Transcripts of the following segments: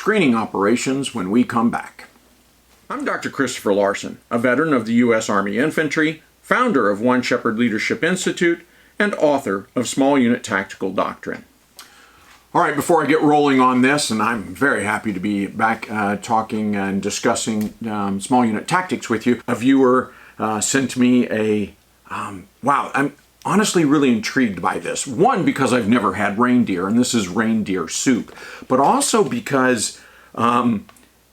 screening operations when we come back. I'm Dr. Christopher Larsen, a veteran of the U.S. Army Infantry, founder of One Shepherd Leadership Institute, and author of Small Unit Tactical Doctrine. All right, before I get rolling on this, and I'm very happy to be back talking and discussing small unit tactics with you, a viewer sent me a, wow, I'm honestly really intrigued by this. One, because I've never had reindeer, and this is reindeer soup, but also because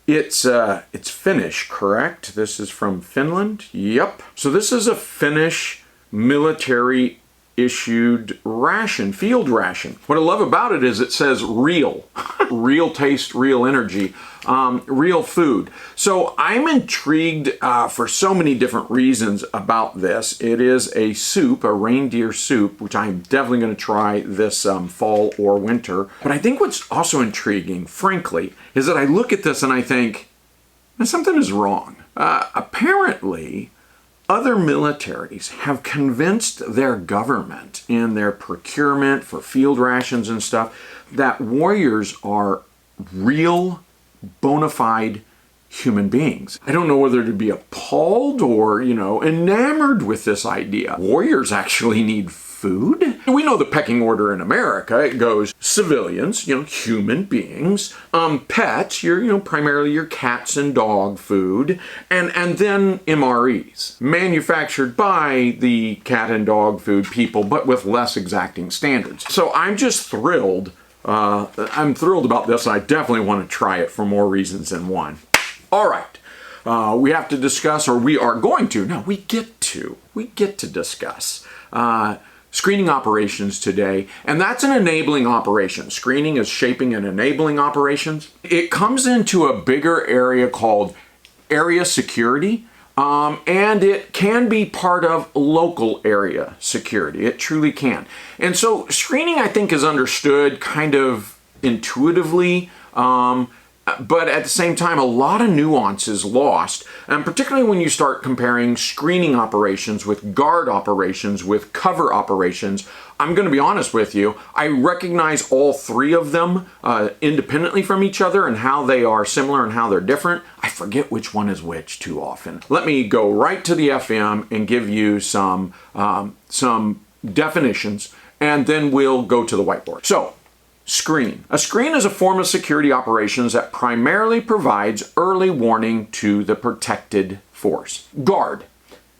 it's Finnish, correct? This is from Finland? Yep. So this is a Finnish military issued ration, field ration. What I love about it is it says real, real taste, real energy, real food. So I'm intrigued for so many different reasons about this. It is a soup, a reindeer soup, which I'm definitely going to try this fall or winter. But I think what's also intriguing, frankly, is that I look at this and I think, something is wrong. Apparently, other militaries have convinced their government in their procurement for field rations and stuff that warriors are real, bona fide human beings. I don't know whether to be appalled or, enamored with this idea. Warriors actually need food. We know the pecking order in America. It goes civilians, human beings, pets, primarily your cats and dog food, and then MREs, manufactured by the cat and dog food people, but with less exacting standards. So I'm just thrilled. I'm thrilled about this. I definitely want to try it for more reasons than one. All right. We have to discuss, or we are going to, no, we get to discuss screening operations today, and that's an enabling operation. Screening is shaping and enabling operations. It comes into a bigger area called area security, and it can be part of local area security. It truly can. And so screening, I think, is understood kind of intuitively, but at the same time, a lot of nuance is lost, and particularly when you start comparing screening operations with guard operations, with cover operations. I'm going to be honest with you, I recognize all three of them independently from each other and how they are similar and how they're different. I forget which one is which too often. Let me go right to the FM and give you some definitions, and then we'll go to the whiteboard. So, screen. A screen is a form of security operations that primarily provides early warning to the protected force. Guard.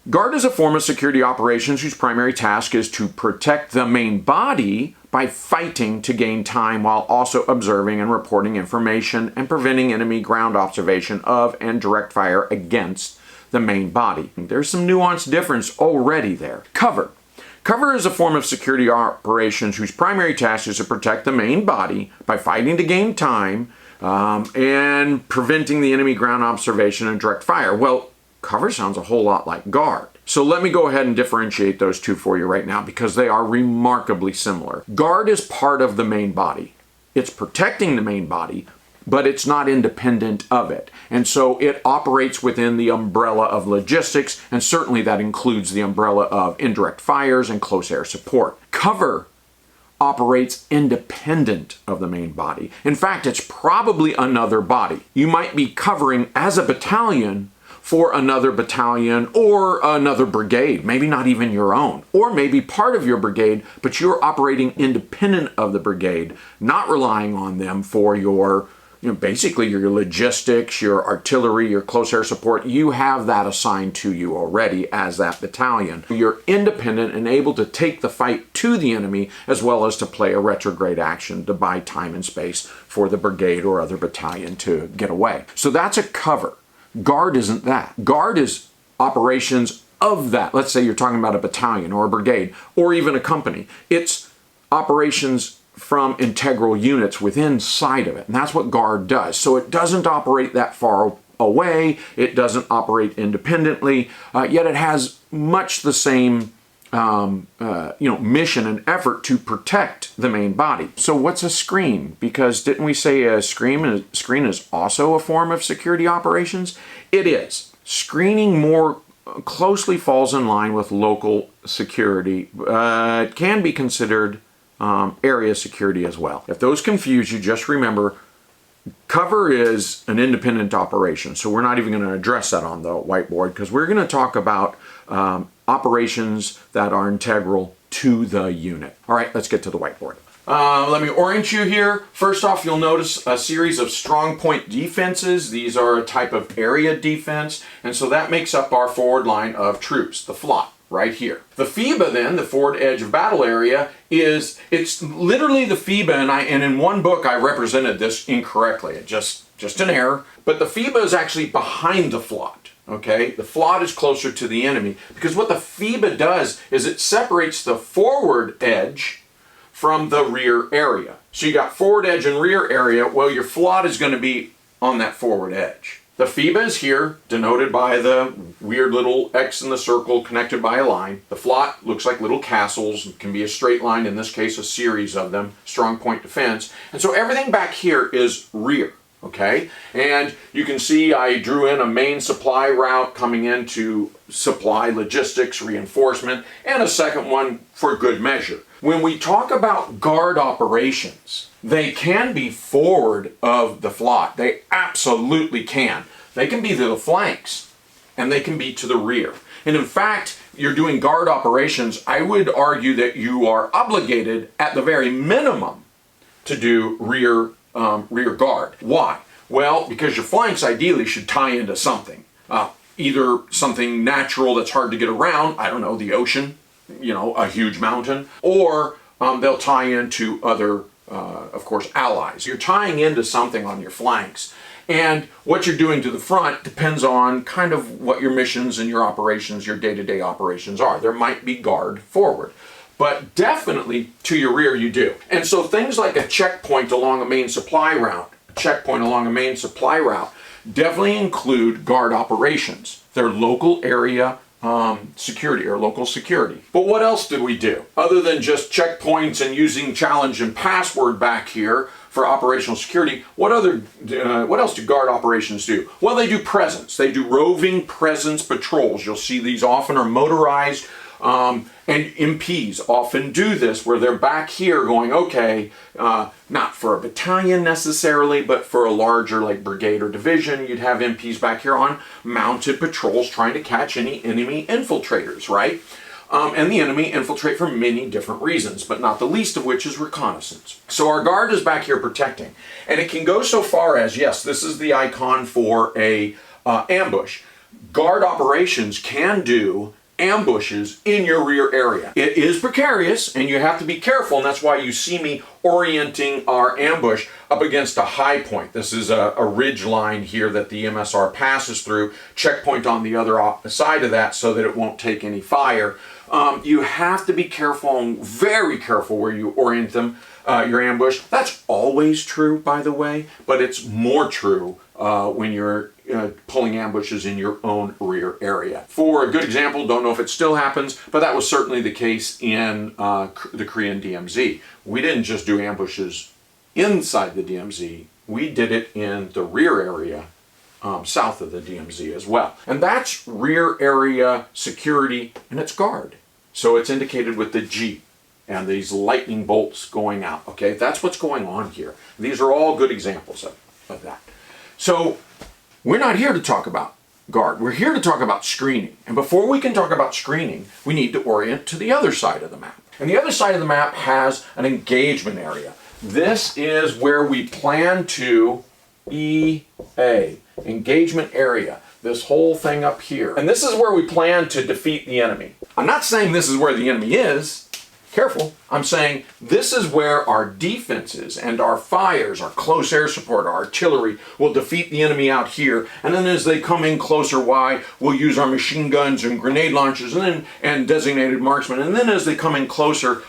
Guard is a form of security operations whose primary task is to protect the main body by fighting to gain time while also observing and reporting information and preventing enemy ground observation of and direct fire against the main body. There's some nuanced difference already there. Cover. Cover is a form of security operations whose primary task is to protect the main body by fighting to gain time and preventing the enemy ground observation and direct fire. Well, cover sounds a whole lot like guard. So let me go ahead and differentiate those two for you right now because they are remarkably similar. Guard is part of the main body. It's protecting the main body, but it's not independent of it. And so it operates within the umbrella of logistics, and certainly that includes the umbrella of indirect fires and close air support. Cover operates independent of the main body. In fact, it's probably another body. You might be covering as a battalion for another battalion or another brigade, maybe not even your own, or maybe part of your brigade, but you're operating independent of the brigade, not relying on them for your basically your logistics, your artillery, your close air support. You have that assigned to you already as that battalion. You're independent and able to take the fight to the enemy as well as to play a retrograde action to buy time and space for the brigade or other battalion to get away. So that's a cover. Guard isn't that. Guard is operations of that. Let's say you're talking about a battalion or a brigade or even a company. It's operations from integral units within inside of it. And that's what guard does. So it doesn't operate that far away. It doesn't operate independently, yet it has much the same mission and effort to protect the main body. So what's a screen? Because didn't we say a screen is also a form of security operations? It is. Screening more closely falls in line with local security. It can be considered area security as well. If those confuse you, just remember Cover is an independent operation, so we're not even going to address that on the whiteboard because we're going to talk about operations that are integral to the unit. All right, let's get to the whiteboard. Let me orient you here. First off, you'll notice a series of strong point defenses. These are a type of area defense, and so that makes up our forward line of troops, the FLOT, right here. The FEBA then, the forward edge of battle area, it's literally the FEBA, and in one book I represented this incorrectly. It just an error. But the FEBA is actually behind the FLOT. Okay, the FLOT is closer to the enemy because what the FEBA does is it separates the forward edge from the rear area. So you got forward edge and rear area. Well, your FLOT is going to be on that forward edge. The FEBA is here, denoted by the weird little X in the circle connected by a line. The FLOT looks like little castles. It can be a straight line, in this case a series of them, strong point defense. And so everything back here is rear, okay? And you can see I drew in a main supply route coming in to supply logistics, reinforcement, and a second one for good measure. When we talk about guard operations, they can be forward of the FLOT. They absolutely can. They can be to the flanks, and they can be to the rear. And in fact, you're doing guard operations, I would argue that you are obligated at the very minimum to do rear guard. Why? Well, because your flanks ideally should tie into something. Either something natural that's hard to get around, I don't know, the ocean, you know, a huge mountain, or they'll tie into other, of course, allies. You're tying into something on your flanks. And what you're doing to the front depends on kind of what your missions and your operations, your day-to-day operations are. There might be guard forward, but definitely to your rear you do. And so things like a checkpoint along a main supply route, definitely include guard operations. They're local area security or local security. But what else do we do? Other than just checkpoints and using challenge and password back here for operational security, what else do guard operations do? Well, they do presence. They do roving presence patrols. You'll see these often are motorized, and MPs often do this where they're back here going, okay, not for a battalion necessarily, but for a larger like brigade or division, you'd have MPs back here on mounted patrols trying to catch any enemy infiltrators, right? And the enemy infiltrate for many different reasons, but not the least of which is reconnaissance. So our guard is back here protecting. And it can go so far as, yes, this is the icon for a ambush. Guard operations can do ambushes in your rear area. It is precarious and you have to be careful, and that's why you see me orienting our ambush up against a high point. This is a ridge line here that the MSR passes through, checkpoint on the other side of that so that it won't take any fire. You have to be careful, very careful where you orient them, your ambush. That's always true, by the way, but it's more true when you're pulling ambushes in your own rear area. For a good example, don't know if it still happens, but that was certainly the case in the Korean DMZ. We didn't just do ambushes inside the DMZ, we did it in the rear area south of the DMZ as well. And that's rear area security, and it's guard. So it's indicated with the G and these lightning bolts going out, okay? That's what's going on here. These are all good examples of that. So we're not here to talk about guard. We're here to talk about screening. And before we can talk about screening, we need to orient to the other side of the map. And the other side of the map has an engagement area. This is where we plan to EA, engagement area. This whole thing up here. And this is where we plan to defeat the enemy. I'm not saying this is where the enemy is. Careful. I'm saying this is where our defenses and our fires, our close air support, our artillery will defeat the enemy out here. And then as they come in closer, we'll use our machine guns and grenade launchers and designated marksmen. And then as they come in closer,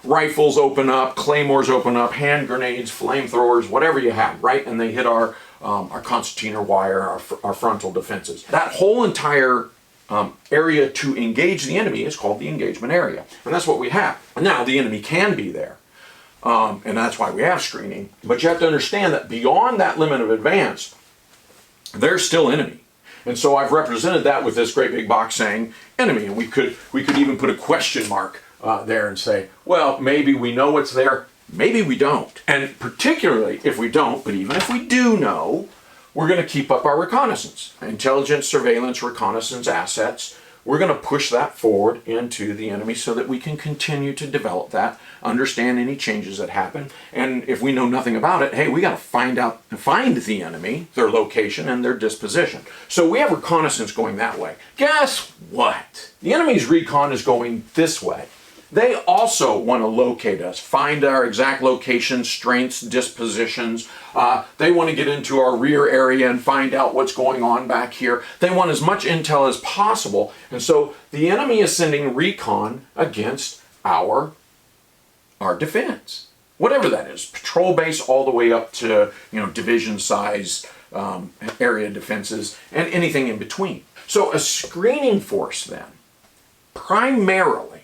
rifles open up, claymores open up, hand grenades, flamethrowers, whatever you have, right? And they hit our concertina wire, our frontal defenses. That whole entire area to engage the enemy is called the engagement area. And that's what we have. Now, the enemy can be there. And that's why we have screening. But you have to understand that beyond that limit of advance, there's still enemy. And so I've represented that with this great big box saying enemy. And we could even put a question mark there and say, well, maybe we know it's there Maybe we don't. And particularly if we don't, but even if we do know, we're going to keep up our reconnaissance. Intelligence, surveillance, reconnaissance assets. We're going to push that forward into the enemy so that we can continue to develop that, understand any changes that happen. And if we know nothing about it, hey, we got to find the enemy, their location, and their disposition. So we have reconnaissance going that way. Guess what? The enemy's recon is going this way. They also want to locate us, find our exact locations, strengths, dispositions. They want to get into our rear area and find out what's going on back here. They want as much intel as possible. And so the enemy is sending recon against our defense. Whatever that is, patrol base all the way up to, division size area defenses and anything in between. So a screening force then, primarily,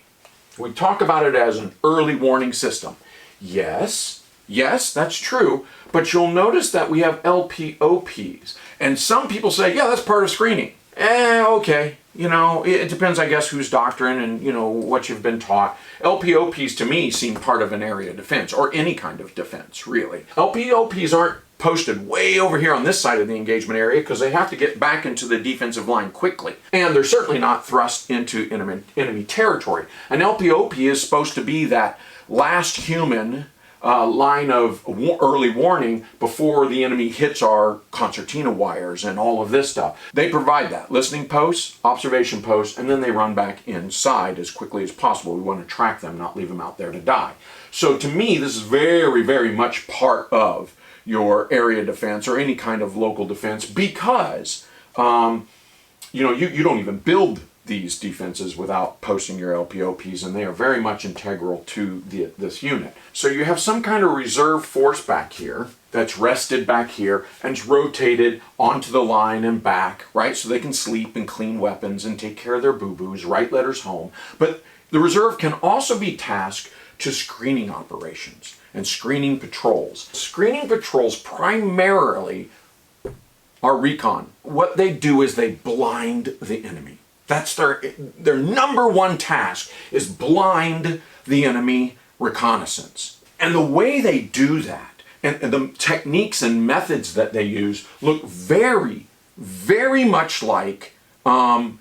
we talk about it as an early warning system. Yes, that's true, but you'll notice that we have LPOPs. And some people say, yeah, that's part of screening. Okay. It depends, I guess, whose doctrine and, what you've been taught. LPOPs, to me, seem part of an area defense, or any kind of defense, really. LPOPs aren't posted way over here on this side of the engagement area because they have to get back into the defensive line quickly. And they're certainly not thrust into enemy territory. An LPOP is supposed to be that last human line of early warning before the enemy hits our concertina wires and all of this stuff. They provide that. Listening posts, observation posts, and then they run back inside as quickly as possible. We want to track them, not leave them out there to die. So to me, this is very, very much part of your area defense or any kind of local defense because, you don't even build these defenses without posting your LPOPs, and they are very much integral to this unit. So you have some kind of reserve force back here that's rested back here and it's rotated onto the line and back, right? So they can sleep and clean weapons and take care of their boo-boos, write letters home. But the reserve can also be tasked to screening operations and screening patrols. Screening patrols primarily are recon. What they do is they blind the enemy. That's their number one task, is blind the enemy reconnaissance. And the way they do that, and the techniques and methods that they use look very, very much like zone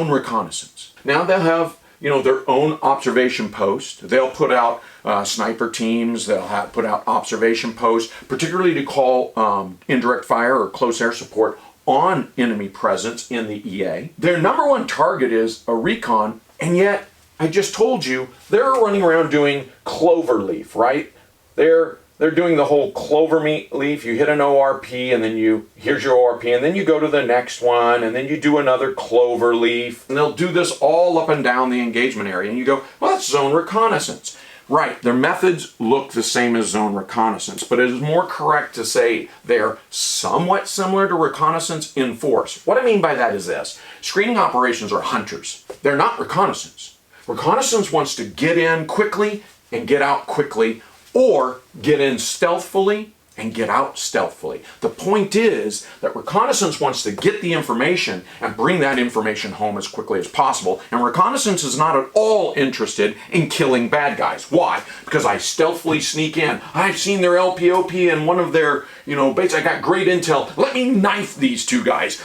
reconnaissance. Now they'll have their own observation post. They'll put out sniper teams. They'll put out observation posts, particularly to call indirect fire or close air support on enemy presence in the EA. Their number one target is a recon, and yet, I just told you, they're running around doing cloverleaf, right? They're doing the whole clover leaf. You hit an ORP, and then here's your ORP, and then you go to the next one, and then you do another clover leaf. And they'll do this all up and down the engagement area, and you go, well, that's zone reconnaissance. Right, their methods look the same as zone reconnaissance, but it is more correct to say they're somewhat similar to reconnaissance in force. What I mean by that is this. Screening operations are hunters. They're not reconnaissance. Reconnaissance wants to get in quickly and get out quickly, or get in stealthily and get out stealthily. The point is that reconnaissance wants to get the information and bring that information home as quickly as possible. And reconnaissance is not at all interested in killing bad guys. Why? Because I stealthily sneak in. I've seen their LPOP and one of their, baits. I got great intel. Let me knife these two guys.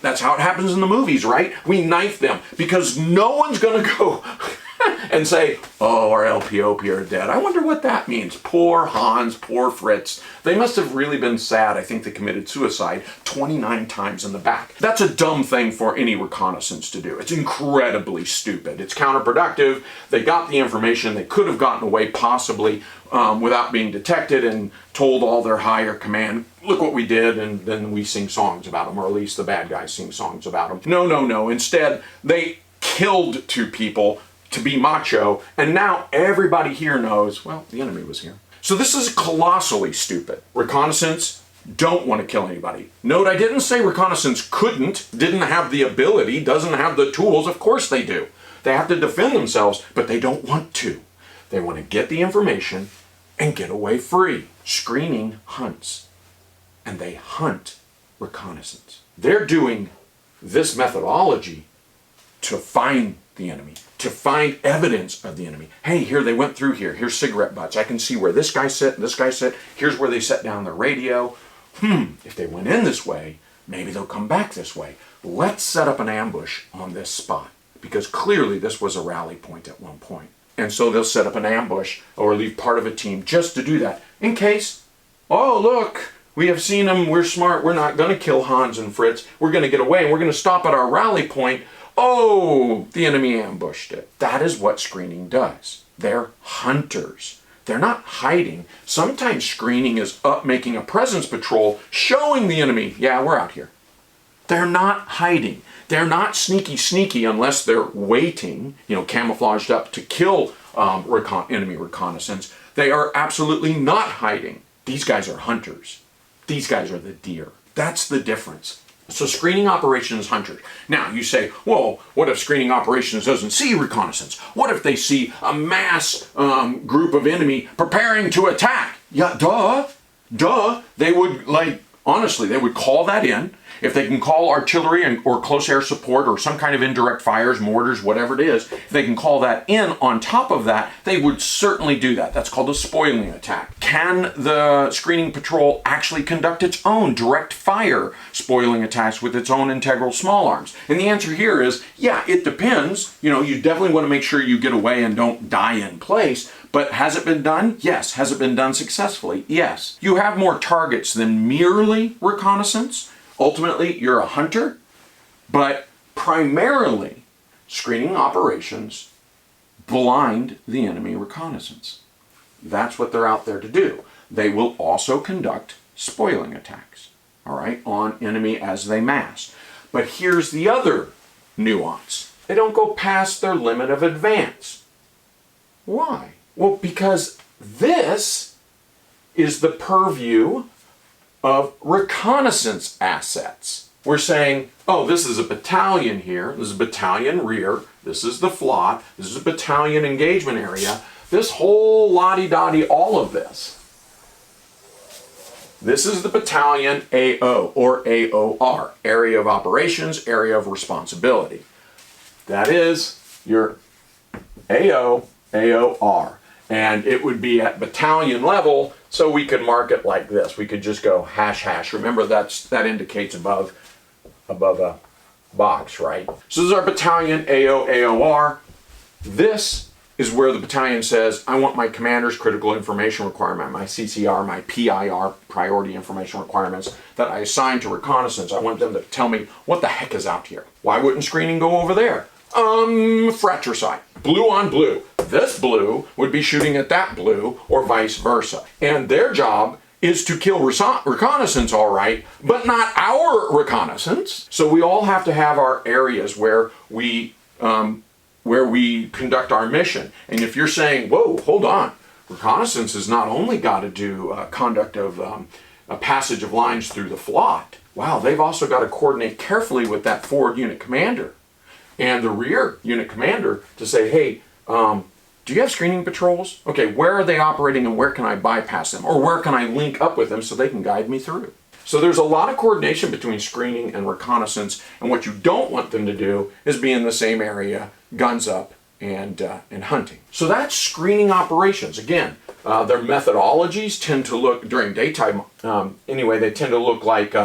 That's how it happens in the movies, right? We knife them because no one's going to go and say, oh, our LPOP are dead. I wonder what that means. Poor Hans, poor Fritz. They must have really been sad. I think they committed suicide 29 times in the back. That's a dumb thing for any reconnaissance to do. It's incredibly stupid. It's counterproductive. They got the information. They could have gotten away possibly without being detected and told all their higher command, look what we did, and then we sing songs about them, or at least the bad guys sing songs about them. No. Instead, they killed two people to be macho, and now everybody here knows, well, the enemy was here. So this is colossally stupid. Reconnaissance don't want to kill anybody. Note, I didn't say reconnaissance didn't have the ability, doesn't have the tools. Of course they do. They have to defend themselves, but they don't want to. They want to get the information and get away free. Screening hunts, and they hunt reconnaissance. They're doing this methodology to find the enemy, to find evidence of the enemy. Hey, here they went through here. Here's cigarette butts. I can see where this guy sit and this guy sit. Here's where they set down their radio. If they went in this way, maybe they'll come back this way. Let's set up an ambush on this spot, because clearly this was a rally point at one point. And so they'll set up an ambush or leave part of a team just to do that in case, oh, look, we have seen them. We're smart. We're not going to kill Hans and Fritz. We're going to get away and we're going to stop at our rally point. Oh, the enemy ambushed it. That is what screening does. They're hunters. They're not hiding. Sometimes screening is up making a presence patrol, showing the enemy, yeah, we're out here. They're not hiding. They're not sneaky unless they're waiting, camouflaged up to kill enemy reconnaissance. They are absolutely not hiding. These guys are hunters. These guys are the deer. That's the difference. So screening operations hunters. Now you say, well, what if screening operations doesn't see reconnaissance? What if they see a mass group of enemy preparing to attack? Yeah, duh. They would, honestly, they would call that in. If they can call artillery or close air support or some kind of indirect fires, mortars, whatever it is, if they can call that in on top of that, they would certainly do that. That's called a spoiling attack. Can the screening patrol actually conduct its own direct fire spoiling attacks with its own integral small arms? And the answer here is, yeah, it depends. You definitely want to make sure you get away and don't die in place. But has it been done? Yes. Has it been done successfully? Yes. You have more targets than merely reconnaissance. Ultimately, you're a hunter, but primarily screening operations blind the enemy reconnaissance. That's what they're out there to do. They will also conduct spoiling attacks, all right, on enemy as they mass. But here's the other nuance. They don't go past their limit of advance. Why? Well, because this is the purview of reconnaissance assets. We're saying, oh, this is a battalion here, this is a battalion rear, this is the FLOT, this is a battalion engagement area, this whole lottie-dottie, all of this. This is the battalion AO or AOR, area of operations, area of responsibility. That is your AO, AOR. And it would be at battalion level, so we could mark it like this. We could just go ##. Remember, that indicates above a box, right? So this is our battalion AO, AOR. This is where the battalion says, I want my commander's critical information requirement, my CCR, my PIR, priority information requirements, that I assign to reconnaissance. I want them to tell me what the heck is out here. Why wouldn't screening go over there? Fratricide. Blue on blue. This blue would be shooting at that blue or vice versa. And their job is to kill reconnaissance, all right, but not our reconnaissance. So we all have to have our areas where we conduct our mission. And if you're saying, whoa, hold on, reconnaissance has not only got to do conduct of a passage of lines through the FLOT, wow, they've also got to coordinate carefully with that forward unit commander and the rear unit commander to say, hey, do you have screening patrols? Okay, where are they operating and where can I bypass them? Or where can I link up with them so they can guide me through? So there's a lot of coordination between screening and reconnaissance, and what you don't want them to do is be in the same area, guns up, and hunting. So that's screening operations. Again, their methodologies tend to look, during daytime anyway, they tend to look like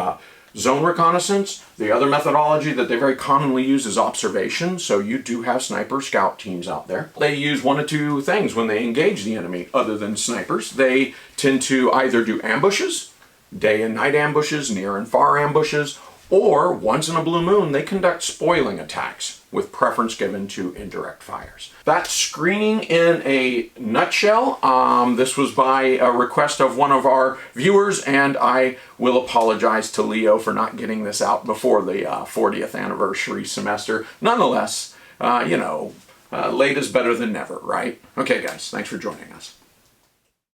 zone reconnaissance. The other methodology that they very commonly use is observation. So you do have sniper scout teams out there. They use one of two things when they engage the enemy other than snipers. They tend to either do ambushes, day and night ambushes, near and far ambushes, or once in a blue moon, they conduct spoiling attacks with preference given to indirect fires. That's screening in a nutshell. This was by a request of one of our viewers, and I will apologize to Leo for not getting this out before the 40th anniversary semester. Nonetheless, late is better than never, right? Okay, guys, thanks for joining us.